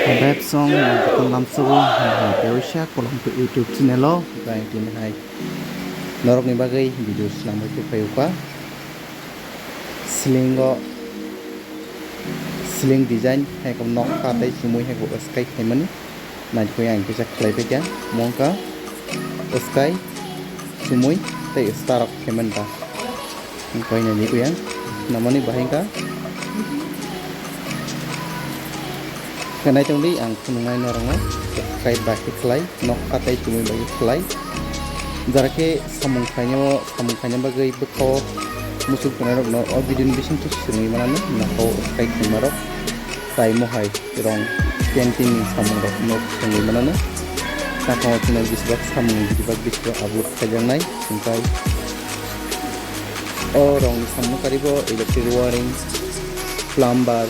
Beb song kita langsung Dewisha kolom ke YouTube channel lo baik din hai norok ni bagai video selama itu payupa sling design hai kom nok katai sumui hai ko sky kaiman na ko yang bisa klai pekya mongka sky sumui tai starok kaiman ta ko ina ni ko yang namani bahingka kenai trong đi ang kunungai norong kai baki klai nok katai cumui bagi klai jarake samung khanya bagai bekho musuk penarok no obidin bisin tu sungi manana na ko kai kimarok tai mohai rong painting samung rok no sungi manana ta ko tina bisbak samung bisbak abur kajang nai singkai rong samung karibo electric wiring plumber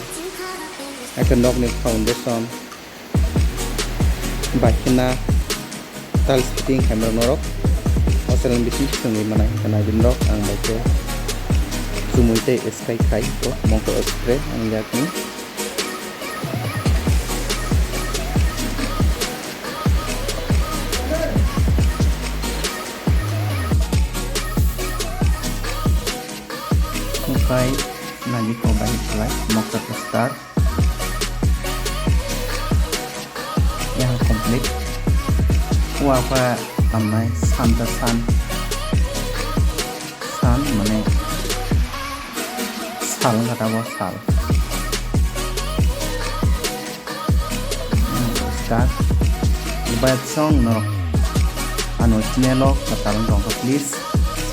akan nok ni foundation bakina tal fitting kamera norok asalan bisi sungai mana kana jendok ang baca sumuite sky kai to mongko spray ang yakni sampai lagi ko bahit selai mongko start yang komplit wapa tamai san mane sal kata bos sal start ibarat song no anu channel lo katalong dong please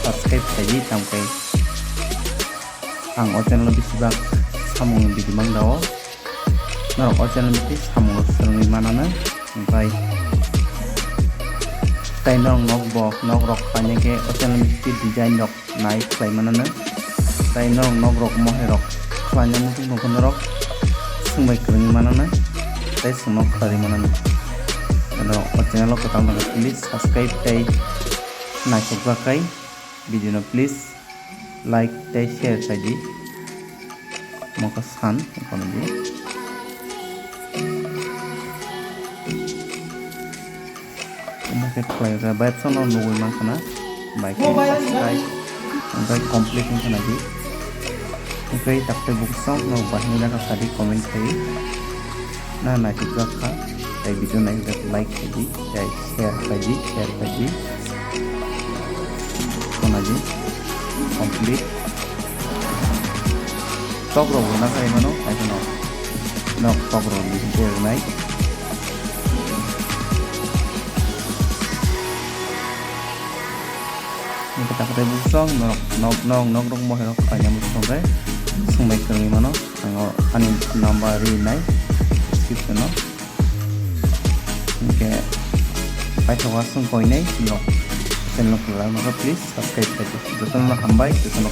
subscribe saji sampai ang channel lebih sibak samung di mang dawo norok channel lebih samung serungi manana sampai tai nong nok rok panya ke channel lebih design rok naik play manana tai nong nok rok mohe rok panya mungkin nongkon rok sumbai kerungi manana tai sumok kari manana norok channel lo ketang dengan please subscribe tai naik bakai video please like tai share saji maka san ekonomi play ra baik sono nunggu mana baik subscribe sampai komplit kan lagi sampai takte buku song no bahina ka tadi komen kai na juga ka tai video naik like lagi tai share lagi kon lagi komplit tok ro na kai mano ai no tok ro ni share naik kita kata busong nok rong mo hero kanya busong re sumai kermi mano ang anin number nai description no ke pai thawasung koi nai no channel ko la please subscribe kare dosan la hambai dosan